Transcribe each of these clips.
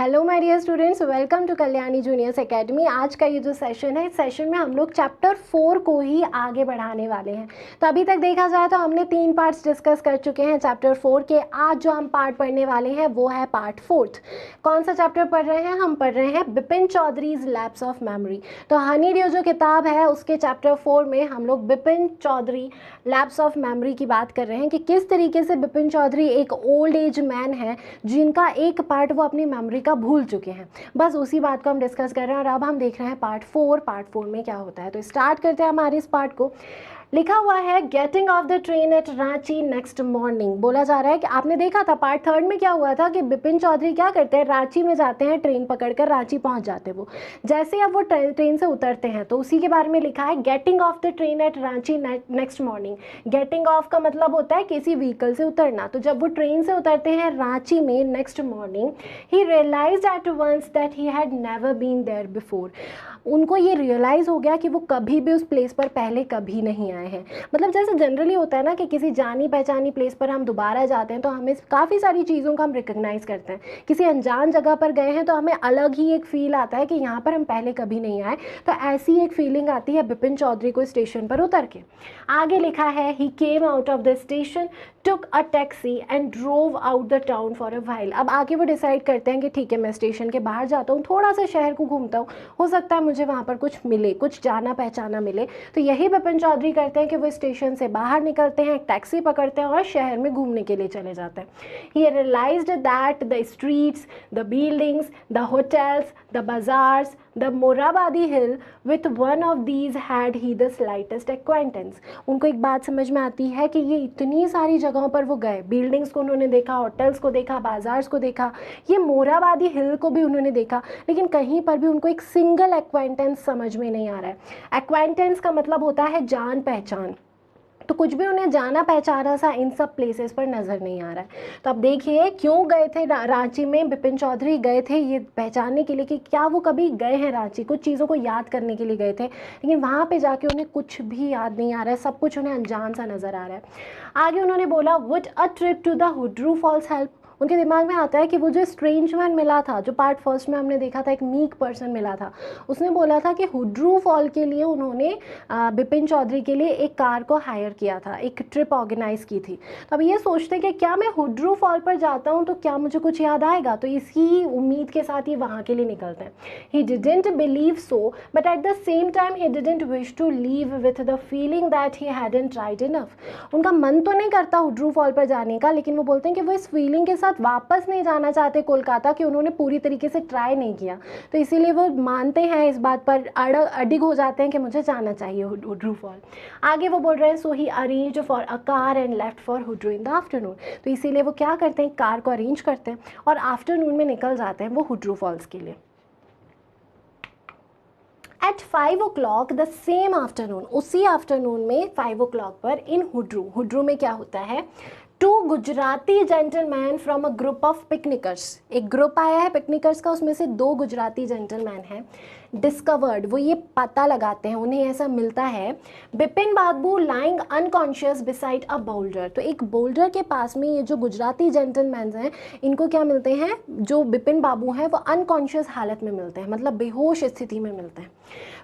Hello my dear students, welcome to Kalyani juniors academy. आज का ये जो सेशन है, इस सेशन में हम लोग चैप्टर 4 को ही आगे बढ़ाने वाले हैं। तो अभी तक देखा जाए तो हमने 3 पार्ट्स डिस्कस कर चुके हैं चैप्टर 4 के। आज जो हम पार्ट पढ़ने वाले हैं वो है पार्ट 4। कौन सा चैप्टर पढ़ रहे हैं? हम पढ़ रहे हैं Bipin Chaudhary's lapse of memory. तो हनी ड्यू जो किताब है उसके चैप्टर 4 में हम लोग Bipin Chaudhary lapse of memory की बात कर रहे हैं कि किस तरीके से बिपिन चौधरी एक ओल्ड एज मैन है जिनका एक पार्ट वो अपनी मेमोरी का भूल चुके हैं। बस उसी बात को हम डिस्कस कर रहे हैं और अब हम देख रहे हैं पार्ट 4। पार्ट 4 में क्या होता है, तो स्टार्ट करते हैं हमारे इस पार्ट को। लिखा हुआ है getting off the train at Ranchi next morning. बोला जा रहा है कि आपने देखा था पार्ट 3 में क्या हुआ था कि बिपिन चौधरी क्या करते हैं, रांची में जाते हैं, ट्रेन पकड़कर रांची पहुंच जाते हैं। वो जैसे अब वो ट्रेन से उतरते हैं तो उसी के बारे में लिखा है getting off the train at Ranchi next morning. Getting off का मतलब होता है किसी व्हीकल से उतरना। तो जब वो ट्रेन से उतरते हैं रांची में next morning, he realized at once that he had never been there before. उनको ये रियलाइज़ हो गया कि वो कभी भी उस प्लेस पर पहले कभी नहीं आए हैं। मतलब जैसे जनरली होता है ना कि किसी जानी पहचानी प्लेस पर हम दोबारा जाते हैं तो हमें काफ़ी सारी चीज़ों का हम रिकग्नाइज़ करते हैं। किसी अनजान जगह पर गए हैं तो हमें अलग ही एक फ़ील आता है कि यहाँ पर हम पहले कभी नहीं आए। तो ऐसी एक फीलिंग आती है बिपिन चौधरी को स्टेशन पर उतर के। आगे लिखा है he came out of the station, took a taxi and drove out the town for a while. अब आगे वो डिसाइड करते हैं कि ठीक है, मैं स्टेशन के बाहर जाता हूँ, थोड़ा सा शहर को घूमता हूँ, हो सकता है मुझे वहाँ पर कुछ मिले, कुछ जाना पहचाना मिले। तो यही बिपिन चौधरी करते हैं कि वो स्टेशन से बाहर निकलते हैं, एक टैक्सी पकड़ते हैं और शहर में घूमने के लिए चले जाते हैं। He realised that the streets, the buildings, the hotels, the bazaars, the Morabadi hill with one of these had he the slightest acquaintance. उनको एक बात समझ में आती है कि ये इतनी सारी जगहों पर वो गए, बिल्डिंग्स को उन्होंने देखा, होटल्स को देखा, बाजार्स को देखा, ये मोराबादी हिल को भी उन्होंने देखा, लेकिन कहीं पर भी उनको एक सिंगल एक्वाइंटेंस समझ में नहीं आ रहा है। एक्वाइंटेंस का मतलब होता है जान पहचान। तो कुछ भी उन्हें जाना पहचाना सा इन सब प्लेसेस पर नज़र नहीं आ रहा है। तो अब देखिए क्यों गए थे रांची में बिपिन चौधरी, गए थे ये पहचानने के लिए कि क्या वो कभी गए हैं रांची, कुछ चीज़ों को याद करने के लिए गए थे, लेकिन वहाँ पे जाके उन्हें कुछ भी याद नहीं आ रहा है, सब कुछ उन्हें अनजान सा नज़र आ रहा है। आगे उन्होंने बोला would a trip to the Hundru falls help. उनके दिमाग में आता है कि वो जो स्ट्रेंज मैन मिला था, जो पार्ट फर्स्ट में हमने देखा था, एक मीक पर्सन मिला था, उसने बोला था कि हुड्रू फॉल के लिए उन्होंने बिपिन चौधरी के लिए एक कार को हायर किया था, एक ट्रिप ऑर्गेनाइज की थी। तो अब ये सोचते कि क्या मैं हुड्रू फॉल पर जाता हूँ तो क्या मुझे कुछ याद आएगा, तो इसी उम्मीद के साथ ही वहाँ के लिए निकलते हैं। He didn't believe so but at the same time he didn't wish to leave with the feeling that he hadn't tried enough. उनका मन तो नहीं करता हुड्रू फॉल पर जाने का, लेकिन वो बोलते हैं कि वो इस फीलिंग के साथ वापस नहीं जाना चाहते कोलकाता, कि उन्होंने पूरी तरीके से ट्राई नहीं किया। तो इसीलिए वो मानते हैं इस बात पर, अडिग हो जाते हैं कि मुझे जाना चाहिए हुड्रू फॉल। आगे वो बोल रहे हैं so he arranged for a car and left for Hundru in the afternoon. तो इसीलिए वो क्या करते हैं, कार को अरेंज करते हैं और आफ्टरनून में निकल जाते हैं वो हुड्रू फॉल्स के लिए। At 5 o'clock the same afternoon, उसी आफ्टरनून में 5 o'clock पर इन हुड्रू में क्या होता है, 2 Gujarati gentleman from a group of picnickers. एक ग्रुप आया है पिकनिकर्स का, उसमें से 2 गुजराती जेंटलमैन हैं। डिस्कवर्ड, वो ये पता लगाते हैं, उन्हें ऐसा मिलता है, Bipin Babu lying unconscious beside a boulder. तो एक बोल्डर के पास में ये जो गुजराती जेंटलमैन हैं, इनको क्या मिलते हैं, जो बिपिन बाबू हैं वो अनकॉन्शियस हालत में मिलते हैं, मतलब बेहोश स्थिति में मिलते हैं।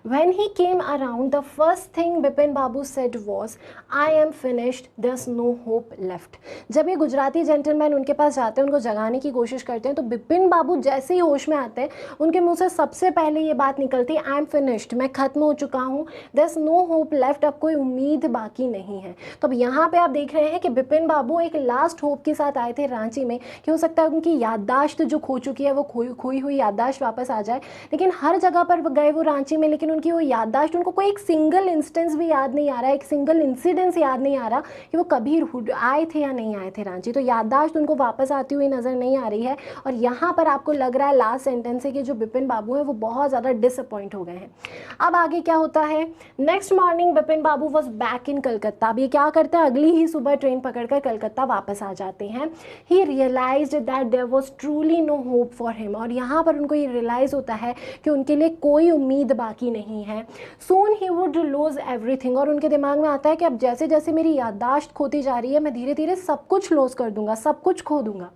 When he came around, the first thing Bipin Babu said was, I am finished, there's no hope left. जब ये गुजराती जेंटलमैन उनके पास जाते हैं, उनको जगाने की कोशिश करते हैं, तो बिपिन बाबू जैसे ही होश में आते हैं, उनके मुंह से सबसे पहले ये बात निकलती है, आई एम फिनिश्ड, मैं खत्म हो चुका हूँ, there's no hope left, अब कोई उम्मीद बाकी नहीं है। तो अब यहाँ पे आप देख रहे हैं कि बिपिन बाबू एक लास्ट होप के साथ आए थे रांची में कि हो सकता है उनकी याददाश्त जो खो चुकी है, वो खोई हुई याददाश्त वापस आ जाए। लेकिन हर जगह पर गए वो रांची में, लेकिन उनकी वो याददाश्त, उनको कोई एक सिंगल इंस्टेंस भी याद नहीं आ रहा है, एक सिंगल इंसिडेंस याद नहीं आ रहा कि वो कभी आए थे या नहीं आए थे रांची। तो याददाश्त उनको वापस आती हुई नज़र नहीं आ रही है। और यहाँ पर आपको लग रहा है लास्ट सेंटेंस है कि जो बिपिन बाबू हैं वो बहुत ज़्यादा डिसअपॉइंट हो गए हैं। अब आगे क्या होता है, next morning Bipin Babu was back in Calcutta. अब ये क्या करते हैं, अगली ही सुबह ट्रेन पकड़कर कलकत्ता वापस आ जाते हैं। He realised that there was truly no hope for him. और यहाँ पर उनको ये रियलाइज़ होता है कि उनके लिए कोई उम्मीद बाकी नहीं है। सून ही वुड लूज एवरीथिंग, और उनके दिमाग में आता है कि अब जैसे जैसे मेरी याददाश्त खोती जा रही है, मैं धीरे धीरे सब कुछ लॉस कर दूंगा, सब कुछ खो दूंगा।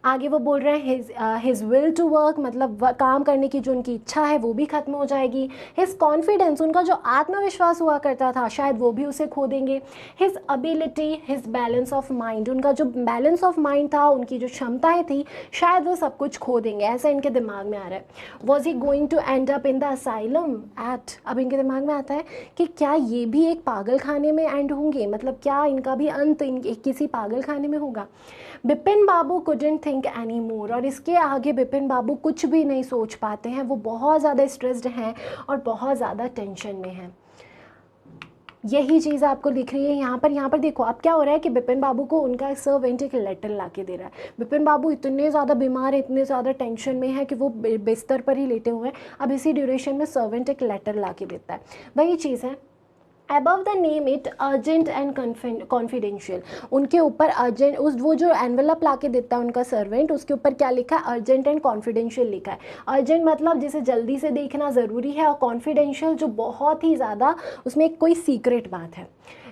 आगे वो बोल रहे हैं हिज विल टू वर्क, मतलब काम करने की जो उनकी इच्छा है वो भी खत्म हो जाएगी। हिज कॉन्फिडेंस, उनका जो आत्मविश्वास हुआ करता था शायद वो भी उसे खो देंगे। His ability, his balance of mind, उनका जो बैलेंस ऑफ माइंड था, उनकी जो क्षमताएं थी, शायद वो सब कुछ खो देंगे, ऐसा इनके दिमाग में आ रहा है। Was he going to end up in the asylum at, अब इनके दिमाग में आता है कि क्या ये भी एक पागल खाने में एंड होंगे, मतलब क्या इनका भी अंत किसी पागल खाने में होगा। बिपिन बाबू कुडंट थिंक एनी मोर, और इसके आगे बिपिन बाबू कुछ भी नहीं सोच पाते हैं, वो बहुत ज़्यादा स्ट्रेस्ड हैं और बहुत ज़्यादा टेंशन में हैं। यही चीज़ आपको दिख रही है यहाँ पर देखो अब क्या हो रहा है कि बिपिन बाबू को उनका सर्वेंट एक लेटर ला के दे रहा है। बिपिन बाबू इतने ज़्यादा बीमार है, इतने ज़्यादा टेंशन में है कि वो बिस्तर पर ही लेटे हुए हैं। अब इसी ड्यूरेशन में सर्वेंट एक लेटर ला के देता है। वही चीज़ है, above the name it urgent and confidential, उनके ऊपर अर्जेंट, उस वो जो एनवेलप ला के देता है उनका सर्वेंट, उसके ऊपर क्या लिखा है, अर्जेंट एंड कॉन्फिडेंशियल लिखा है। अर्जेंट मतलब जिसे जल्दी से देखना ज़रूरी है, और कॉन्फिडेंशियल जो बहुत ही ज़्यादा उसमें कोई सीक्रेट बात है।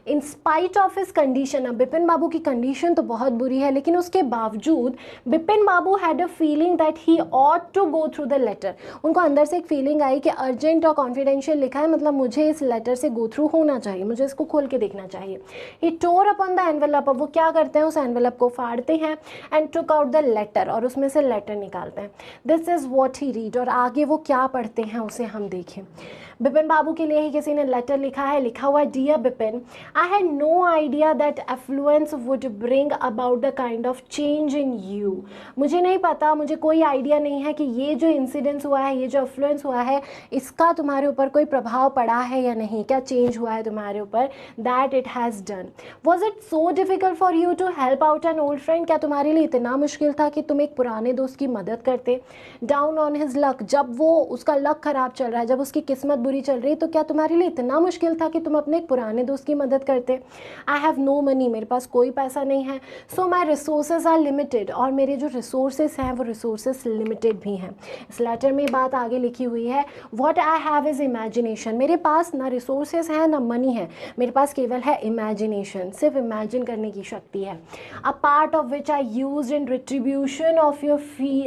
In spite of his condition, अब बिपिन बाबू की कंडीशन तो बहुत बुरी है, लेकिन उसके बावजूद Bipin Babu had a feeling that he ought to go through the letter, उनको अंदर से एक फीलिंग आई कि अर्जेंट और कॉन्फिडेंशियल लिखा है, मतलब मुझे इस लेटर से गो थ्रू होना चाहिए, मुझे इसको खोल के देखना चाहिए। ही टोर अपॉन द एनवेलप, अब वो क्या करते हैं, उस एनवेलप को फाड़ते हैं, and took out the letter, और उसमें से लेटर निकालते हैं। This is what he read, और आगे वो क्या पढ़ते हैं उसे हम देखें। बिपिन बाबू के लिए ही किसी ने लेटर लिखा है, लिखा हुआ है, dear Bipin, I had no idea that affluence would bring about the kind of change in you, मुझे नहीं पता, मुझे कोई आइडिया नहीं है कि ये जो इंसिडेंस हुआ है, ये जो एफ्लुएंस हुआ है, इसका तुम्हारे ऊपर कोई प्रभाव पड़ा है या नहीं, क्या चेंज हुआ है तुम्हारे ऊपर, that it has done. Was it so difficult for you to help out an old friend, क्या तुम्हारे लिए इतना मुश्किल था कि तुम एक पुराने दोस्त की मदद करते। डाउन ऑन हिज लक, जब वो उसका लक ख़राब चल रहा है, जब उसकी किस्मत बुरी चल रही है, तो क्या तुम्हारे लिए इतना मुश्किल था कि तुम अपने एक पुराने दोस्त की मदद करते। आई हैव नो मनी, मेरे पास कोई पैसा नहीं है। सो माई रिसोर्सेज आर लिमिटेड, और मेरे जो रिसोर्सेज हैं वो रिसोर्सेज लिमिटेड भी हैं। इस लेटर में बात आगे लिखी हुई है, what I have is imagination, मेरे पास ना रिसोर्सेज हैं ना मनी है, मेरे पास केवल है इमेजिनेशन, सिर्फ इमेजिन करने की शक्ति है। A part of which I use in retribution of your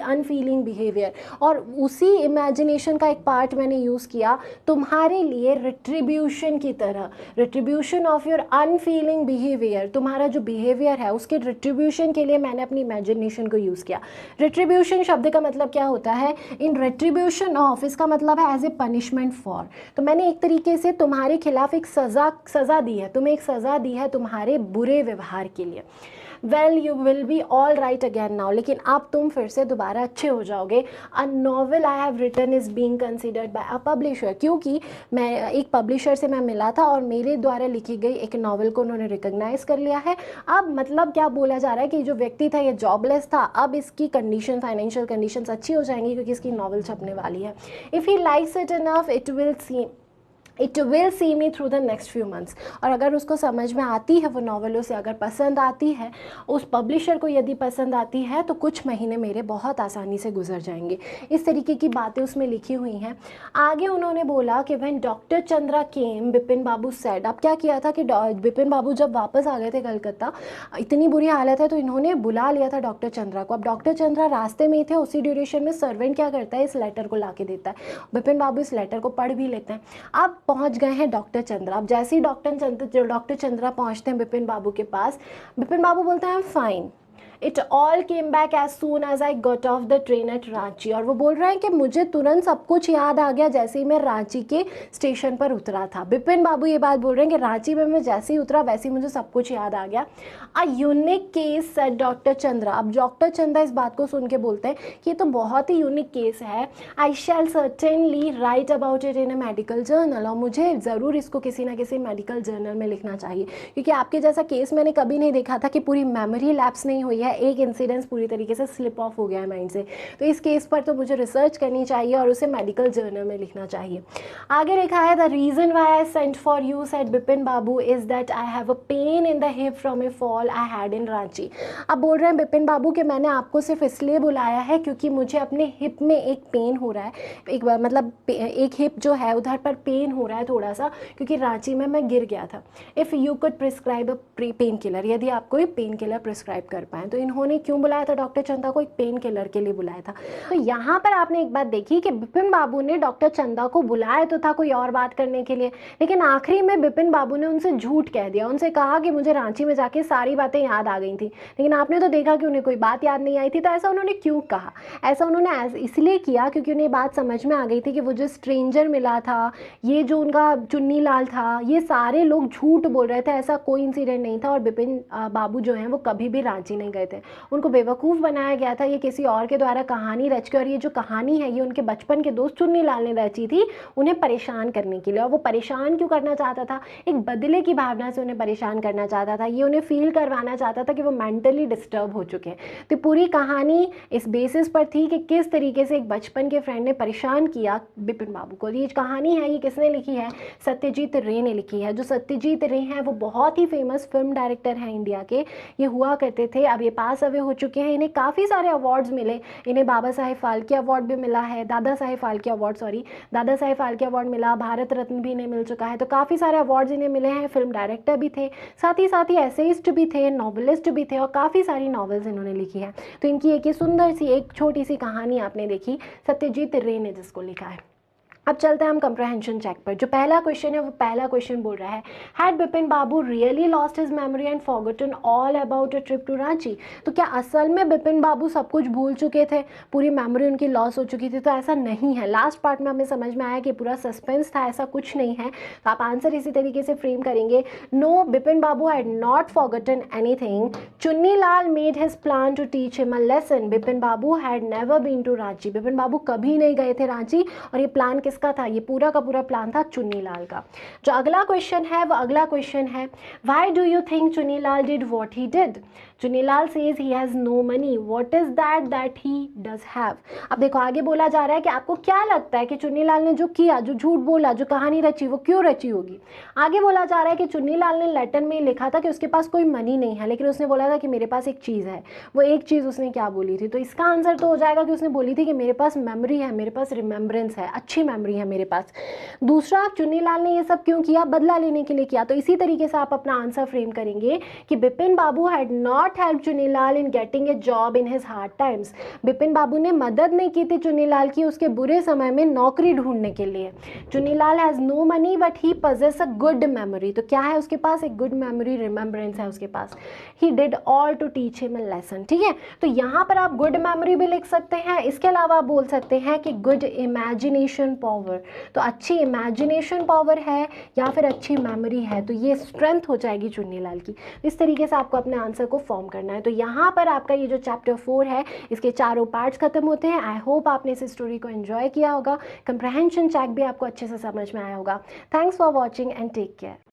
unfailing behaviour, और उसी इमेजिनेशन का एक पार्ट मैंने यूज़ किया तुम्हारे लिए रिट्रीब्यूशन की तरह, retribution of your unfailing behaviour, तुम्हारा जो बिहेवियर है उसके रिट्रीब्यूशन के लिए मैंने अपनी इमेजिनेशन को यूज़ किया। रिट्रीब्यूशन शब्द का मतलब क्या होता है, इन रिट्रीब्यूशन ऑफ, इसका मतलब है एज ए पनिशमेंट फॉर, तो मैंने एक तरीके से तुम्हारे खिलाफ एक सज़ा दी है, तुम्हें एक सज़ा दी है तुम्हारे बुरे व्यवहार के लिए। Well you will be all right again now, लेकिन अब तुम फिर से दोबारा अच्छे हो जाओगे। A novel I have written is being considered by a publisher, क्योंकि मैं एक पब्लिशर से मैं मिला था और मेरे द्वारा लिखी गई एक नॉवल को उन्होंने रिकॉग्नाइज कर लिया है। अब मतलब क्या बोला जा रहा है कि जो व्यक्ति था ये जॉबलेस था, अब इसकी कंडीशन, फाइनेंशियल कंडीशंस अच्छी हो जाएंगी क्योंकि इसकी नॉवल छपने वाली है। If he likes it enough it will see me through the next few months, और अगर उसको समझ में आती है वो नॉवल, उसे अगर पसंद आती है, उस पब्लिशर को यदि पसंद आती है, तो कुछ महीने मेरे बहुत आसानी से गुजर जाएंगे। इस तरीके की बातें उसमें लिखी हुई हैं। आगे उन्होंने बोला कि when doctor Chandra came Bipin Babu said, अब क्या किया था कि बिपिन बाबू जब वापस आ गए थे कलकत्ता, इतनी बुरी हालत है तो इन्होंने बुला लिया था डॉक्टर चंद्रा को। अब डॉक्टर चंद्रा रास्ते में ही थे, उसी ड्यूरेशन में सर्वेंट क्या करता है, इस लेटर को ला के देता है। बिपिन बाबू इस लेटर को पढ़ भी लेते हैं। अब पहुंच गए हैं डॉक्टर चंद्रा। अब जैसे ही डॉक्टर चंद्रा पहुंचते हैं बिपिन बाबू के पास, बिपिन बाबू बोलते हैं I am fine, it all came back as soon as I got off the train at Ranchi, और वो बोल रहे हैं कि मुझे तुरंत सब कुछ याद आ गया जैसे ही मैं रांची के स्टेशन पर उतरा था। बिपिन बाबू ये बात बोल रहे हैं कि रांची में मैं जैसे ही उतरा वैसे ही मुझे सब कुछ याद आ गया। A unique case said doctor Chandra, अब डॉक्टर चंद्रा इस बात को सुन के बोलते हैं कि ये तो बहुत ही यूनिक केस है। I shall certainly write about it in a medical journal, और मुझे ज़रूर इसको किसी ना किसी मेडिकल जर्नल में लिखना चाहिए, क्योंकि आपके जैसा केस मैंने कभी नहीं देखा था कि पूरी मेमोरी लैप्स नहीं हुई है, एक इंसिडेंस पूरी तरीके से स्लिप ऑफ हो गया है माइंड से। तो इस केस पर तो मुझे रिसर्च करनी चाहिए और उसे मेडिकल जर्नल में लिखना चाहिए। आगे लिखा है the reason why I sent for you said Bipin Babu is that I have a pain in the hip from A fall I had in Ranchi. अब बोल रहे हैं बिपिन बाबू कि मैंने आपको सिर्फ इसलिए बुलाया है क्योंकि मुझे अपने हिप में एक पेन हो रहा है, एक मतलब एक हिप जो है उधर पर पेन हो रहा है थोड़ा सा, क्योंकि रांची में मैं गिर गया था। If you could prescribe a pain killer, यदि आप कोई पेन किलर प्रिस्क्राइब कर पाएँ तो इन्होंने क्यों बुलाया था डॉक्टर चंदा को? एक पेन किलर के लिए बुलाया था। तो यहाँ पर आपने एक बात देखी कि बिपिन बाबू ने डॉक्टर चंदा को बुलाया तो था कोई और बात करने के लिए, लेकिन आखिरी में बिपिन बाबू ने उनसे झूठ कह दिया, उनसे कहा कि मुझे रांची में जाके सारी बातें याद आ गई थी, लेकिन आपने तो देखा कि उन्हें कोई बात याद नहीं आई थी। तो ऐसा उन्होंने क्यों कहा? ऐसा उन्होंने इसलिए किया क्योंकि उन्हें बात समझ में आ गई थी कि वो जो स्ट्रेंजर मिला था, ये जो उनका चुन्नी लाल था, ये सारे लोग झूठ बोल रहे थे, ऐसा कोई इंसिडेंट नहीं था। और बिपिन बाबू जो हैं वो कभी भी रांची नहीं गए थे, उनको बेवकूफ़ बनाया गया था, ये किसी और के द्वारा कहानी रच के। और ये जो कहानी है ये उनके बचपन के दोस्त चुन्नी लाल ने रची थी उन्हें परेशान करने के लिए। और वो परेशान क्यों करना चाहता था? एक बदले की भावना से उन्हें परेशान करना चाहता था, ये उन्हें फील करवाना चाहता था कि वो मेंटली डिस्टर्ब हो चुके हैं। तो पूरी कहानी इस बेसिस पर थी कि किस तरीके से एक बचपन के फ्रेंड ने परेशान किया बिपिन बाबू को। ये कहानी है, ये किसने लिखी है? सत्यजीत रे ने लिखी है। जो सत्यजीत रे हैं वो बहुत ही फेमस फिल्म डायरेक्टर हैं इंडिया के, ये हुआ करते थे, अब ये पास अवे हो चुके हैं। इन्हें काफ़ी सारे अवार्ड्स मिले, इन्हें बाबा साहेब फाल्के अवार्ड भी मिला है, दादा साहेब फाल्के अवार्ड मिला, भारत रत्न भी इन्हें मिल चुका है। तो काफ़ी सारे अवार्ड्स इन्हें मिले हैं। फिल्म डायरेक्टर भी थे, साथ ही एसेइस्ट भी थे, नॉवलिस्ट भी थे, और काफ़ी सारी नॉवेल्स इन्होंने लिखी है। तो इनकी एक ये सुंदर सी एक छोटी सी कहानी आपने देखी, सत्यजीत रे ने जिसको लिखा है। अब चलते हैं हम कंप्रहेंशन चेक पर। जो पहला क्वेश्चन है वो पहला क्वेश्चन बोल रहा है, had Bipin babu really lost his memory and forgotten all about a trip to Ranchi? तो क्या असल में बिपिन बाबू सब कुछ भूल चुके थे, पूरी मेमोरी उनकी लॉस हो चुकी थी? तो ऐसा नहीं है। लास्ट पार्ट में हमें समझ में आया कि पूरा सस्पेंस था, ऐसा कुछ नहीं है। तो आप आंसर इसी तरीके से फ्रेम करेंगे, no Bipin Babu had not forgotten anything, Chunni Lal made his plan to teach him a lesson, Bipin Babu had never been to Ranchi, Bipin Babu कभी नहीं गए थे रांची, और ये प्लान किसका था? ये पूरा का पूरा प्लान था चुन्नी लाल का। जो अगला क्वेश्चन है वो अगला क्वेश्चन है, why do you think Chunni Lal did what he did? Chunni Lal says he has no money, what is that he does have? अब देखो आगे बोला जा रहा है कि आपको क्या लगता है कि चुन्नी लाल ने जो किया, जो झूठ बोला, जो कहानी रची, वो क्यों रची होगी? आगे बोला जा रहा है कि चुन्नी लाल ने लेटर में लिखा था कि उसके पास कोई मनी नहीं है, लेकिन उसने बोला था कि मेरे पास एक चीज़ है। वो एक चीज़ उसने क्या बोली थी? तो इसका आंसर तो हो जाएगा कि उसने बोली थी कि मेरे पास मेमोरी है, मेरे पास रिमेम्बरेंस है, अच्छी मेमोरी है मेरे पास। दूसरा, चुन्नी लाल ने ये सब क्यों किया? बदला लेने के लिए किया। तो इसी तरीके से आप अपना आंसर फ्रेम करेंगे कि Bipin Babu had not help Chunni Lal in getting a job in his hard times, Bipin Babu ने मदद नहीं की थी चुन्नी लाल की उसके बुरे समय में नौकरी ढूंढने के लिए। Chunni Lal has no money but he possesses a good memory, तो क्या है उसके पास? एक गुड मेमोरी, रिमेम्बरेंस है उसके पास। He did all to teach him a lesson, ठीक है। तो यहाँ पर आप गुड मेमोरी भी लिख सकते हैं, इसके अलावा आप बोल सकते हैं कि गुड इमेजिनेशन पावर, तो अच्छी इमेजिनेशन पावर है या फिर अच्छी मेमोरी है, तो ये स्ट्रेंथ हो जाएगी चुन्नी लाल की। इस तरीके से आपको अपने आंसर को फॉर्म करना है। तो यहाँ पर आपका ये जो चैप्टर 4 है इसके चारों पार्ट्स खत्म होते हैं। आई होप आपने इस स्टोरी को एंजॉय किया होगा, कंप्रहेंशन चेक भी आपको अच्छे से समझ में आया होगा। Thanks for watching and take care.